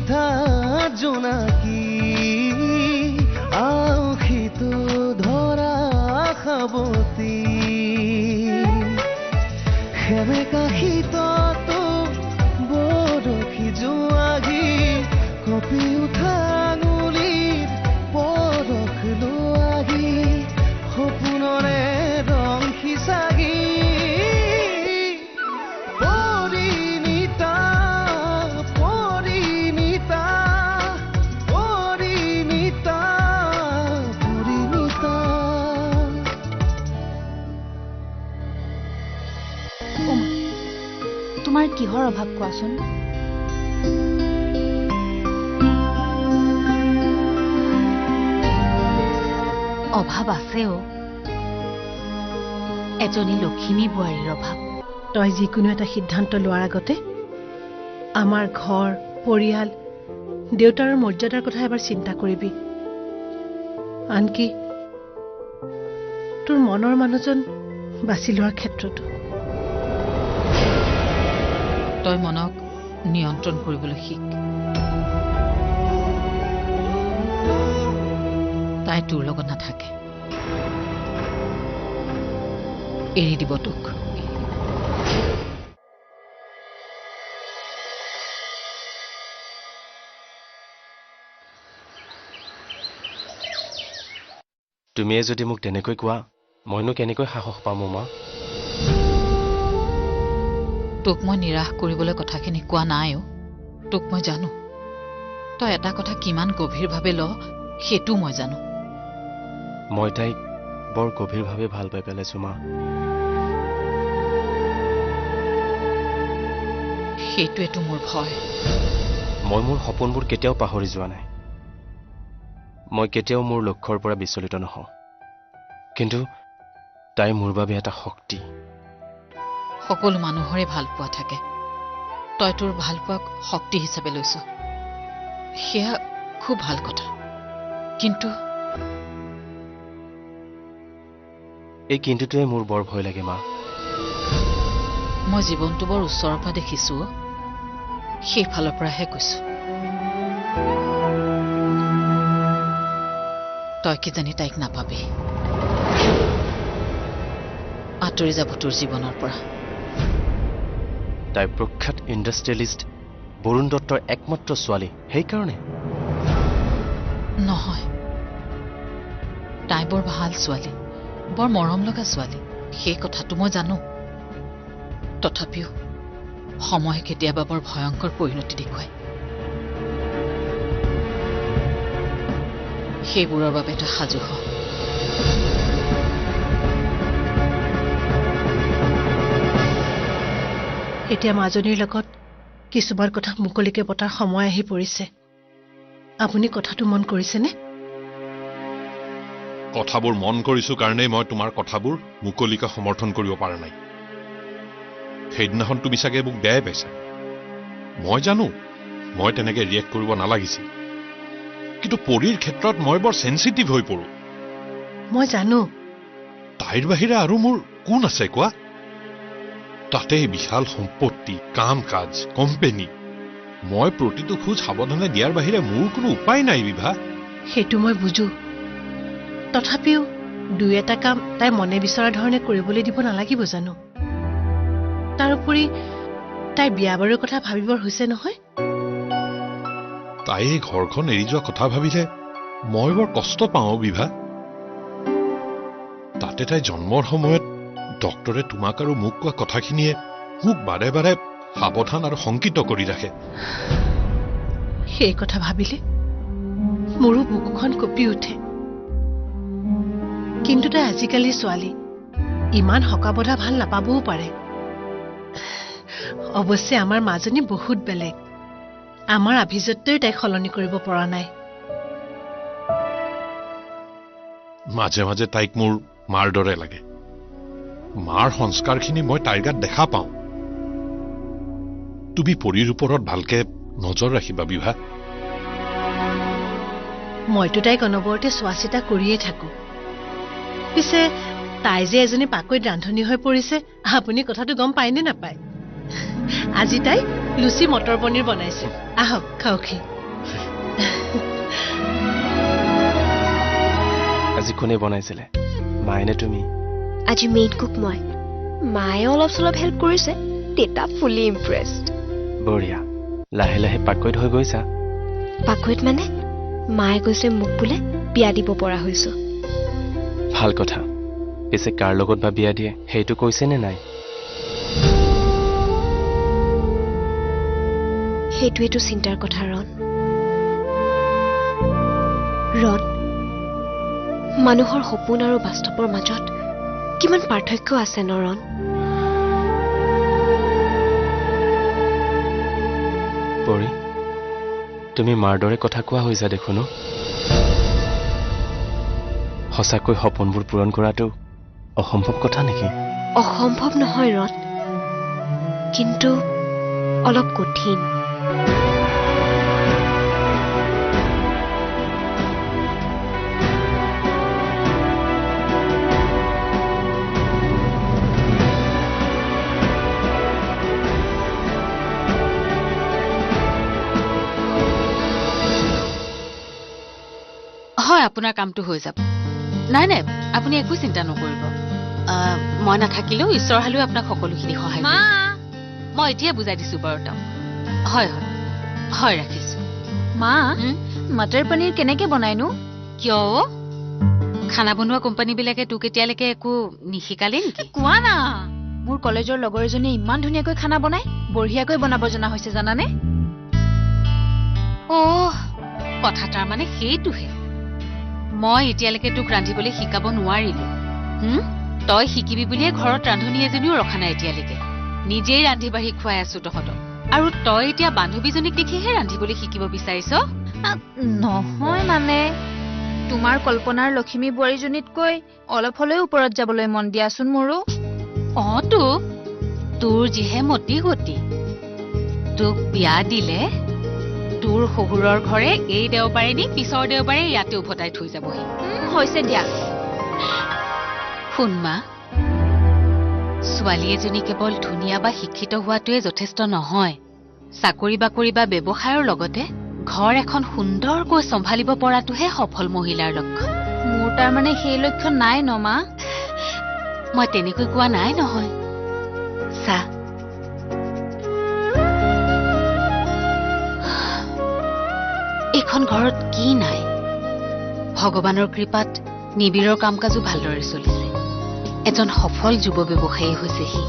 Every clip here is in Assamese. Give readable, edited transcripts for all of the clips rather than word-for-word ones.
নিশা জোনাকী আউসিত ধৰা সাৱতী সেমেকা শীততো বৰশী জোৱাগী কঁপি উঠা আঙুলিত পৰশ লোৱাগী সপোনৰে ৰং সিঁচাগী তোমাৰ কিহৰ অভাৱ কোৱাচোন? অভাৱ আছেও, এজনী লখিমী বোৱাৰীৰ অভাৱ। তই যিকোনো এটা সিদ্ধান্ত লোৱাৰ আগতে আমাৰ ঘৰ পৰিয়াল দেউতাৰৰ মৰ্যাদাৰ কথা এবাৰ চিন্তা কৰিবি। আনকি তোৰ মনৰ মানুহজন বাছি লোৱাৰ ক্ষেত্ৰতো। তই মনক নিয়ন্ত্ৰণ কৰিবলৈ শিক। তাই তোৰ লগত নাথাকে, এৰি দিব তোক। তুমিয়ে যদি মোক তেনেকৈ কোৱা, মইনো কেনেকৈ সাহস পাম মা? তোক মই নিৰাশ কৰিবলৈ কথাখিনি কোৱা নাইও। তোক মই জানো, তই এটা কথা কিমান গভীৰভাৱে ল সেইটো মই জানো। মই তাইক বৰ গভীৰভাৱে ভাল পাই পেলাইছো মা। সেইটোৱেতো মোৰ ভয়। মই মোৰ সপোনবোৰ কেতিয়াও পাহৰি যোৱা নাই। মই কেতিয়াও মোৰ লক্ষ্যৰ পৰা বিচলিত নহওঁ। কিন্তু তাই মোৰ বাবে এটা শক্তি। সকলো মানুহৰে ভাল পোৱা থাকে, তই তোৰ ভাল পোৱাক শক্তি হিচাপে লৈছ, সেয়া খুব ভাল কথা। কিন্তু এই কিন্তুটোৱে মোৰ বৰ ভয় লাগে মা। মই জীৱনটো বৰ ওচৰৰ পৰা দেখিছো, সেইফালৰ পৰাহে কৈছো। তই কিজানি তাইক নাপাবি, আঁতৰি যাব তোৰ জীৱনৰ পৰা। তাই প্ৰখ্যাত ইণ্ডাষ্ট্ৰিয়েলিষ্ট বৰুণ দত্তৰ একমাত্ৰ ছোৱালী, সেইকাৰণে? নহয়, তাই বৰ ভাল ছোৱালী, বৰ মৰম লগা ছোৱালী, সেই কথাটো মই জানো। তথাপিও সময় কেতিয়াবা বৰ ভয়ংকৰ পৰিণতি দেখুৱায়। সেইবোৰৰ বাবে তই সাজু হ। এতিয়া মাজনীৰ লগত কিছুমান কথা মুকলিকে পতাৰ সময় আহি পৰিছে। আপুনি কথাটো মন কৰিছেনে? কথাবোৰ মন কৰিছো কাৰণেই মই তোমাৰ কথাবোৰ মুকলিকে সমৰ্থন কৰিব পৰা নাই। সেইদিনাখন তুমি চাগে মোক বেয়াই পাইছা। মই জানো মই তেনেকে ৰিয়েক্ট কৰিব নালাগিছিল, কিন্তু পৰীৰ ক্ষেত্ৰত মই বৰ চেঞ্চিটিভ হৈ পৰো। মই জানো। তাইৰ বাহিৰে আৰু মোৰ কোন আছে কোৱা? তাতে বিশাল সম্পত্তি, কাম কাজ, কোম্পেনী। মই প্ৰতিটো খোজ সাৱধানে দিয়াৰ বাহিৰে মোৰ কোনো উপায় নাই বিভা। সেইটো মই বুজো। তথাপিও দুই এটা কাম তাই মনে বিচৰা ধৰণে কৰিবলৈ দিব নালাগিব জানো? তাৰোপৰি তাইৰ বিয়া বাৰুৰ কথা ভাবিবৰ হৈছে নহয়। তাই ঘৰখন এৰি যোৱা কথা ভাবিলে মই বৰ কষ্ট পাওঁ বিভা। তাতে তাই জন্মৰ সময়ত ডক্টৰে তোমাক আৰু মোক কোৱা কথাখিনিয়ে মোক বাৰে বাৰে সাৱধান আৰু শংকিত কৰি ৰাখে। সেই কথা ভাবিলে মোৰো বুকুখন কঁপি উঠে। কিন্তু তাই আজিকালিৰ ছোৱালী, ইমান হকাবধা ভাল নাপাবও পাৰে। অৱশ্যে আমাৰ মাজনী বহুত বেলেগ। আমাৰ আভিজাত্যই তাইক সলনি কৰিব পৰা নাই। মাজে মাজে তাইক মোৰ মাৰ দৰে লাগে। মাৰ সংস্কাৰখিনি মই তাইৰ গাত দেখা পাওঁ। তুমি পৰীৰ ওপৰত ভালকে নজৰ ৰাখিবা বিভা। মইতো তাইক অনবৰতে চোৱা চিতা কৰিয়ে থাকো। পিছে তাই যে এজনী পাকৈত ৰান্ধনী হৈ পৰিছে, আপুনি কথাটো গম পায় নে নাপায়? আজি তাই লুচি মটৰ পনীৰ বনাইছে আহক খাওকহি আজি কোনে বনাইছিলে মায়ে নে তুমি আজি মেইন কুক মই মায়ে অলপ চলপ হেল্প কৰিছে দেতা ফুলি ইমপ্ৰেছড বঢ়িয়া লাহে লাহে পাকৈত হৈ গৈছা পাকৈত মানে মায়ে কৈছে মোক বোলে বিয়া দিব পৰা হৈছো ভাল কথা পিছে কাৰ লগত বা বিয়া দিয়ে সেইটো কৈছে নে নাই সেইটোৱেতো চিন্তাৰ কথা ৰণ ৰণ মানুহৰ সপোন আৰু বাস্তৱৰ মাজত কিমান পাৰ্থক্য আছে ন ৰণ পৰি তুমি মাৰ দৰে কথা কোৱা হৈছা দেখোন সঁচাকৈ সপোনবোৰ পূৰণ কৰাটো অসম্ভৱ কথা নেকি অসম্ভৱ নহয় ৰণ কিন্তু অলপ কঠিন হয় আপোনাৰ কামটো হৈ যাব নাই নাই আপুনি একো চিন্তা নকৰিব মই নাথাকিলেও ঈশ্বৰ হালেও আপোনাক সকলোখিনি সহায় কৰিব মই এতিয়া বুজাই দিছো বাৰু তাক হয় হয় হয় ৰাখিছো মা মটৰ পনীৰ কেনেকে বনাইনো কিয় খানা বনোৱা কোম্পানীবিলাকে তোক এতিয়ালৈকে একো নিশিকালে নেকি কোৱা না মোৰ কলেজৰ লগৰ এজনীয়ে ইমান ধুনীয়াকৈ খানা বনাই বঢ়িয়াকৈ বনাব জনা হৈছে জানানে কথা তাৰ মানে সেইটোহে মই এতিয়ালৈকে তোক ৰান্ধিবলৈ শিকাব নোৱাৰিলো তই শিকিবি বুলিয়ে ঘৰত ৰান্ধনী এজনীও ৰখা নাই এতিয়ালৈকে নিজেই ৰান্ধি বাঢ়ি খুৱাই আছো তহঁতক আৰু তই এতিয়া বান্ধৱীজনীক দেখিহে ৰান্ধিবলৈ শিকিব বিচাৰিছ নহয় মানে তোমাৰ কল্পনাৰ লক্ষ্মী বোৱাৰীজনীতকৈ অলপ হলেও ওপৰত যাবলৈ মন দিয়াচোন মোৰো তোৰ যিহে মতি গতি তোক বিয়া দিলে তোৰ শহুৰৰ ঘৰে এই দেওবাৰে নি পিছৰ দেওবাৰে ইয়াতে উভতাই থৈ যাবহি হৈছে দিয়া শুনমা ছোৱালী এজনী কেৱল ধুনীয়া বা শিক্ষিত হোৱাটোৱে যথেষ্ট নহয় চাকৰি বাকৰি বা ব্যৱসায়ৰ লগতে ঘৰ এখন সুন্দৰকৈ চম্ভালিব পৰাটোহে সফল মহিলাৰ লক্ষণ মোৰ তাৰ মানে সেই লক্ষণ নাই ন মা মই তেনেকৈ কোৱা নাই নহয় চা এইখন ঘৰত কি নাই ভগৱানৰ কৃপাত নিবিৰৰ কাম কাজো ভালদৰে চলিছে এজন সফল যুৱ ব্যৱসায়ী হৈছে সি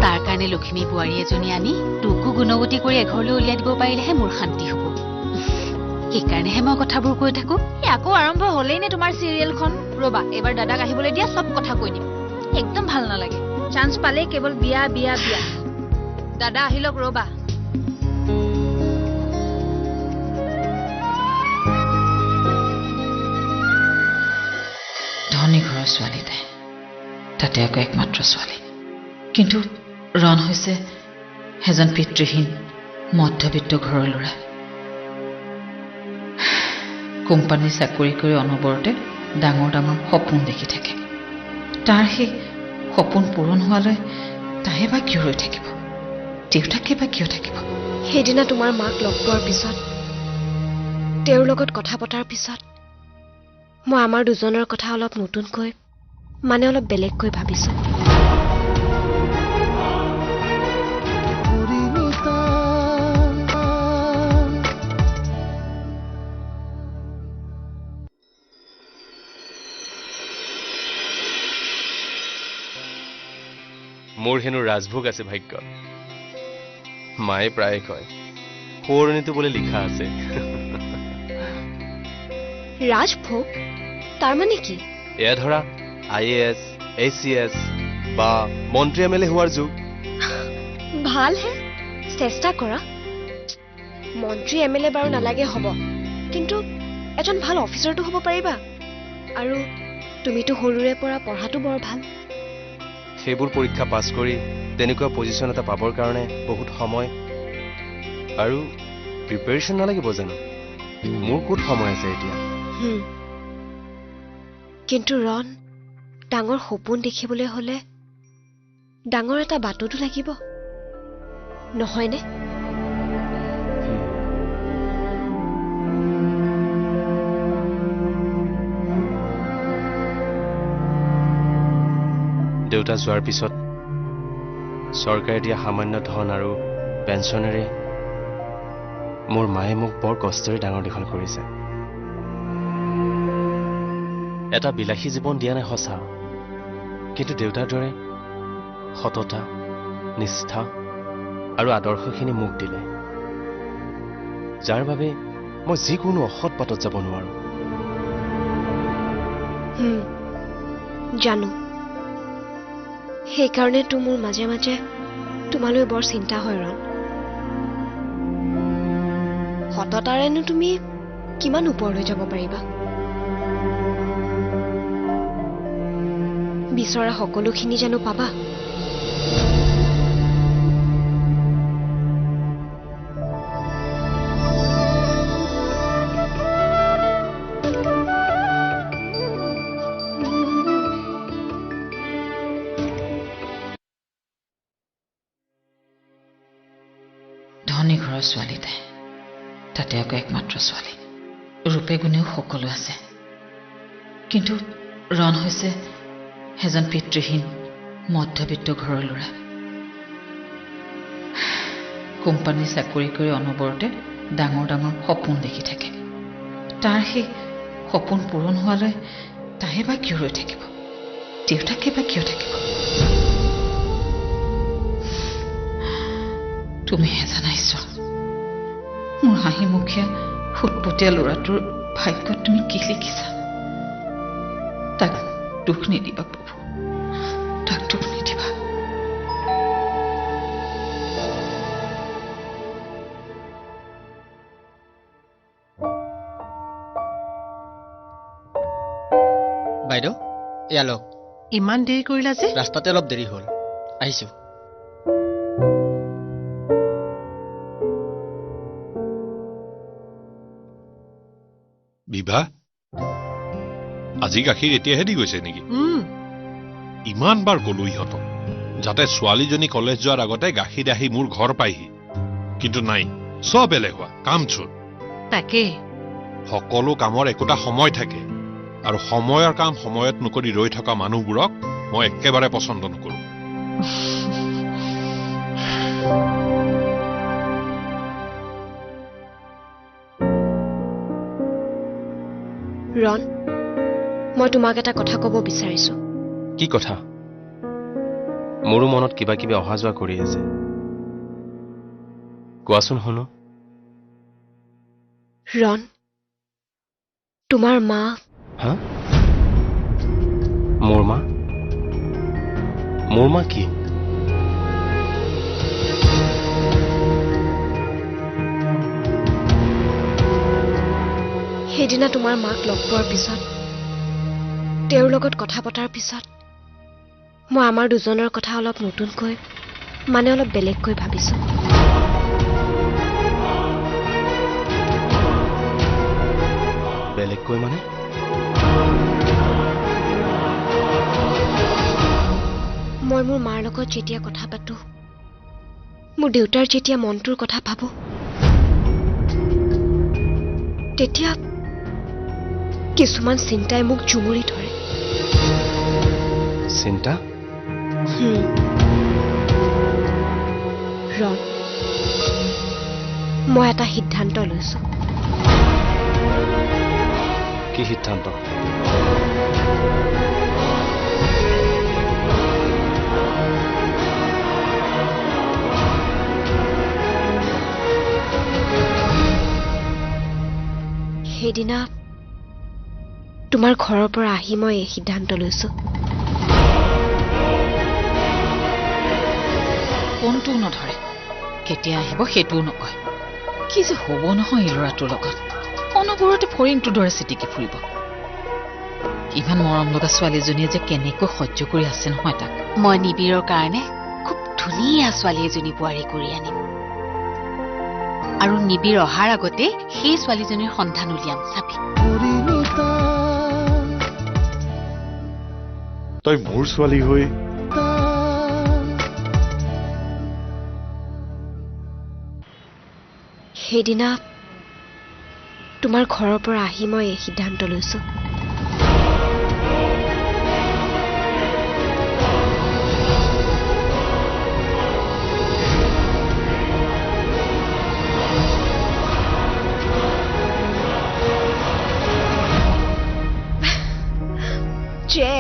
তাৰ কাৰণে লক্ষ্মী বোৱাৰী এজনী আনি তোকো গুণৱতী কৰি এঘৰলৈ উলিয়াই দিব পাৰিলেহে মোৰ শান্তি হ'ব সেইকাৰণেহে মই কথাবোৰ কৈ থাকো আকৌ আৰম্ভ হলেই নে তোমাৰ চিৰিয়েলখন ৰবা এবাৰ দাদাক আহিবলৈ দিয়া সব কথা কৈ দিম একদম ভাল নালাগে চান্স পালে কেৱল বিয়া বিয়া বিয়া দাদা আহিলক ৰবা ধনী ঘৰৰ ছোৱালী তাই তাতে আকৌ একমাত্ৰ ছোৱালী কিন্তু ৰণ হৈছে এজন পিতৃহীন মধ্যবিত্ত ঘৰৰ ল'ৰা কোম্পানীৰ চাকৰি কৰি অনবৰতে ডাঙৰ ডাঙৰ সপোন দেখি থাকে তাৰ সেই সপোন পূৰণ হোৱালৈ তাহে বা কিয় ৰৈ থাকিব দেউতাকে বা কিয় থাকিব সেইদিনা তোমাৰ মাক লগ পোৱাৰ পিছত তেওঁৰ লগত কথা পতাৰ পিছত মই আমাৰ দুজনৰ কথা অলপ নতুনকৈ মানে অলপ বেলেগকৈ ভাবিছো মোৰ হেনো ৰাজভোগ আছে ভাগ্য মায়ে প্ৰায়ে কয় সোঁৱৰণিটো বোলে লিখা আছে ৰাজভোগ তাৰ মানে কি এয়া ধৰা IAS, ACS বা মন্ত্ৰী MLA হোৱাৰ যুগ ভাল হে চেষ্টা কৰা মন্ত্ৰী MLA বাৰু নালাগে হ'ব কিন্তু এজন ভাল অফিচাৰটো হ'ব পাৰিবা আৰু তুমিতো সৰুৰে পৰা পঢ়াটো বৰ ভাল সেইবোৰ পৰীক্ষা পাছ কৰি তেনেকুৱা পজিশ্যন এটা পাবৰ কাৰণে বহুত সময় আৰু প্ৰিপাৰেশ্যন নালাগিব জানো মোৰ ক'ত সময় আছে এতিয়া কিন্তু ৰণ ডাঙৰ সপোন দেখিবলৈ হলে ডাঙৰ এটা বাটতো লাগিব নহয়নে? দেউতা যোৱাৰ পিছত চৰকাৰে দিয়া সামান্য ধন আৰু পেঞ্চনেৰে মোৰ মায়ে মোক বৰ কষ্টেৰে ডাঙৰ দীঘল কৰিছে। এটা বিলাসী জীৱন দিয়া নাই সঁচা, কিন্তু দেউতাৰ দৰে সততা, নিষ্ঠা আৰু আদৰ্শখিনি মোক দিলে, যাৰ বাবে মই যিকোনো অসৎ বাটত যাব নোৱাৰো। জানো, সেইকাৰণেতো মোৰ মাজে মাজে তোমালৈ বৰ চিন্তা হয় ৰণ। সততাৰেনো তুমি কিমান ওপৰলৈ যাব পাৰিবা? বিচৰা সকলোখিনি জানো পাবা? ধনী ঘৰৰ ছোৱালী তাতে আকৌ একমাত্ৰ ছোৱালী, ৰূপে গুণেও সকলো আছে, কিন্তু ৰণ হৈছে এজন পিতৃহীন মধ্যবিত্ত ঘৰৰ ল'ৰা। কোম্পানীৰ চাকৰি কৰি অনবৰতে ডাঙৰ ডাঙৰ সপোন দেখি থাকে। তাৰ সেই সপোন পূৰণ হোৱালৈ তাহে বা কিয় ৰৈ থাকিব, দেউতাকে বা কিয় থাকিব? তুমিহে জানা ঈশ্বৰ, মোৰ হাঁহিমুখীয়া ফুটপটীয়া ল'ৰাটোৰ ভাগ্যত তুমি কি লিখিছা। তাক দুখ নিদিবা প্ৰভু, তাক দুখ নিদিবা। বাইদেউ, এয়া লওক। ইমান দেৰি কৰিলা যে? ৰাস্তাতে অলপ দেৰি হ'ল, আহিছো। বিভা, আজি গাখীৰ এতিয়াহে দি গৈছে নেকি? ইমান বাৰ কলো ইহঁতক যাতে ছোৱালীজনী কলেজ যোৱাৰ আগতে গাখীৰ আহি মোৰ ঘৰ পাইহি, কিন্তু নাই, চব এলেহুৱা, কামচোৰ। তাকে সকলো কামৰ একোটা সময় থাকে, আৰু সময়ৰ কাম সময়ত নকৰি ৰৈ থকা মানুহবোৰক মই একেবাৰে পচন্দ নকৰো। ৰণ, মই তোমাক এটা কথা ক'ব বিচাৰিছো। কি কথা? মোৰো মনত কিবা কিবি অহা যোৱা কৰি আছে, কোৱাচোন শুনো। ৰণ, তোমাৰ মা। হা? মোৰ মা? মোৰ মা কি? সেইদিনা তোমাৰ মাক লগ পোৱাৰ পিছত, তেওঁৰ লগত কথা পতাৰ পিছত, মই আমাৰ দুজনৰ কথা অলপ নতুনকৈ, মানে অলপ বেলেগকৈ ভাবিছো। বেলেগকৈ মানে? মই মোৰ মাৰ লগত যেতিয়া কথা পাতো, মোৰ দেউতাৰ যেতিয়া মনটোৰ কথা ভাবো, তেতিয়া কিছুমান চিন্তাই মোক জুমুৰি ধৰে। চিন্তা? ৰণ, মই এটা সিদ্ধান্ত লৈছো। কি সিদ্ধান্ত? সেইদিনা তোমাৰ ঘৰৰ পৰা আহি মই এই সিদ্ধান্ত লৈছো। কোনটোও নধৰে, কেতিয়া আহিব সেইটোও নকয়। কি যে হ'ব নহয় এই ল'ৰাটোৰ লগত, অনবৰতে ফৰিংটোৰ দৰে চিটিকি ফুৰিব। ইমান মৰম লগা ছোৱালীজনীয়ে যে কেনেকৈ সহ্য কৰি আছে নহয় তাক। মই নিবিৰৰ কাৰণে খুব ধুনীয়া ছোৱালী এজনী বোৱাৰী কৰি আনিম, আৰু নিবিৰ অহাৰ আগতে সেই ছোৱালীজনীৰ সন্ধান উলিয়াম, চাবি। তই মোৰ ছোৱালী হৈ সেইদিনা তোমাৰ ঘৰৰ পৰা আহি মই এই সিদ্ধান্ত লৈছো যে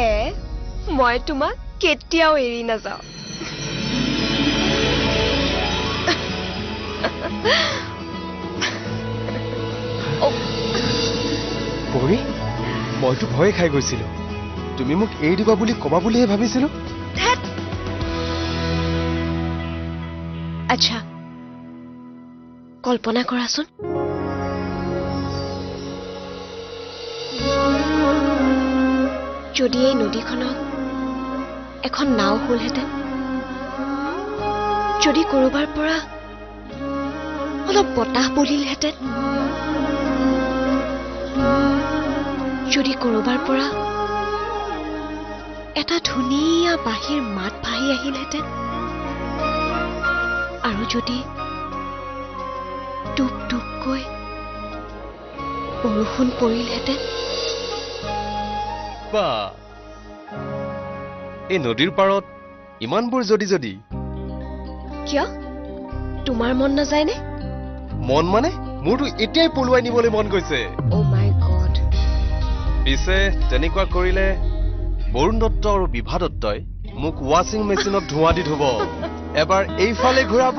মই তোমাক কেতিয়াও এৰি নাযাওঁ পৰি মইতো ভয়ে খাই গৈছিলো তুমি মোক এৰি দিবা বুলি কবা বুলিহে ভাবিছিলো আচ্ছা কল্পনা কৰাচোন যদি এই নদীখনক এখন নাও হলহেঁতেন যদি কৰবাৰ পৰা অলপ বতাহ বলিলহেঁতেন যদি কৰবাৰ পৰা এটা ধুনীয়া বাঁহীৰ মাত ভাহি আহিলহেঁতেন আৰু যদি টুপ টুপকৈ বৰষুণ পৰিলহেঁতেন বা এই নদীৰ পাৰত ইমানবোৰ যদি কিয় তোমাৰ মন নাযায়নে মন মানে মোৰতো এতিয়াই পলুৱাই নিবলৈ মন গৈছে অ' মাই গড পিছে তেনেকুৱা কৰিলে বৰুণ দত্ত আৰু বিভা দত্তই মোক ৱাশ্বিং মেচিনত ধোঁৱা দি ধুব এবাৰ এইফালে ঘূৰাব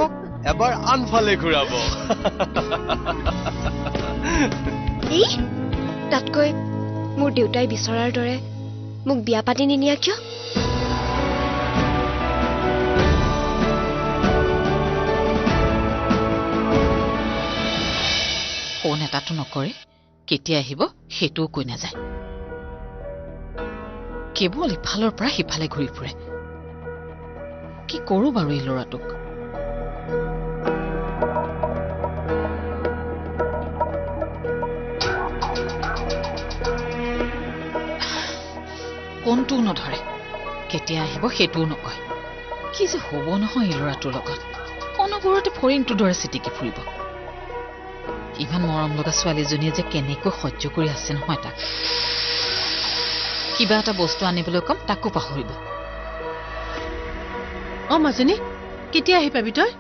এবাৰ আনফালে ঘূৰাব এই তাতকৈ মোৰ দেউতাই বিচৰাৰ দৰে মোক বিয়া পাতি নিনিয়া কিয় ফোন এটাতো নকৰে কেতিয়া আহিব সেইটোও কৈ নাযায় কেৱল ইফালৰ পৰা সিফালে ঘূৰি ফুৰে কি কৰো বাৰু এই ল'ৰাটোক ফোনটোও নধৰে কেতিয়া আহিব সেইটোও নকয় কি যে হ'ব নহয় এই ল'ৰাটোৰ লগত অনবৰতে ফৰিংটোৰ দৰে চিটিকি ফুৰিব ইমান মৰম লগা ছোৱালীজনীয়ে যে কেনেকৈ সহ্য কৰি আছে নহয় তাক কিবা এটা বস্তু আনিবলৈ কম তাকো পাহৰিব অ' মাজনী কেতিয়া আহি পাবি তই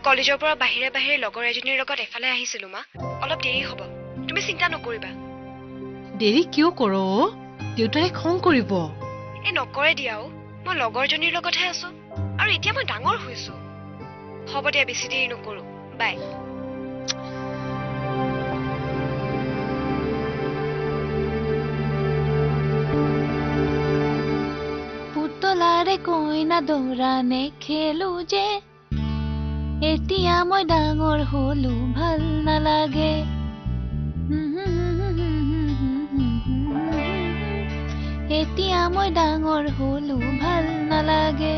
কলেজৰ পৰা বাহিৰে বাহিৰে লগৰ এজনীৰ লগত এফালে আহিছিলো মা অলপ দেৰি হ'ব তুমি চিন্তা নকৰিবা দেৰি কিয় কৰ দেউতাই খং কৰিব এই নকৰে দিয়াও মই লগৰজনীৰ লগতহে আছো আৰু এতিয়া মই ডাঙৰ হৈছো হ'ব দিয়া বেছি দেৰি নকৰো বাই পুতলাৰে কইনা দৌৰানে খেলো যে এতিয়া মই ডাঙৰ হলো ভাল নালাগে এতিয়া মই ডাঙৰ হলো ভাল নালাগে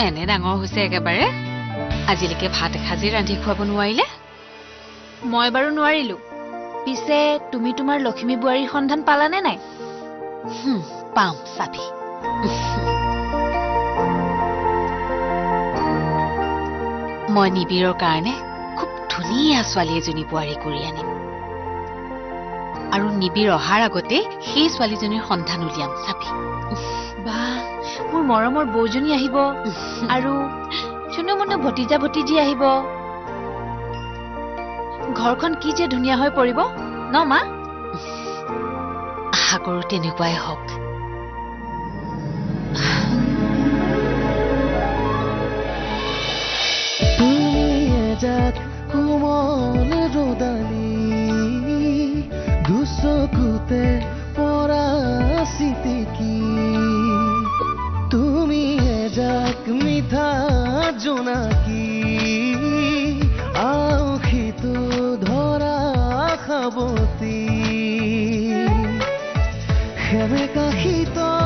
এনে ডাঙৰ হৈছে একেবাৰে আজিলৈকে ভাত এসাঁজি ৰান্ধি খুৱাব নোৱাৰিলে মই বাৰু নোৱাৰিলো পিছে তুমি তোমাৰ লক্ষ্মী বোৱাৰীৰ সন্ধান পালানে নাই পাম চাবি মই নিবিৰৰ কাৰণে খুব ধুনীয়া ছোৱালী এজনী বোৱাৰী কৰি আনিম আৰু নিবিৰ অহাৰ আগতে সেই ছোৱালীজনীৰ সন্ধান উলিয়াম চাবি বা মোৰ মৰমৰ বৌজনী আহিব আৰু চুনু মুনু ভতিজা ভতিজী আহিব ঘৰখন কি যে ধুনীয়া হৈ পৰিব ন মা আশা কৰো তেনেকুৱাই হওক কোমল ৰদালি দুচকুতে পৰা চিটিকি তুমি এজাক মিঠা জোনাকি আউখিটো ধৰা সাৱতী সেমেকা শীতল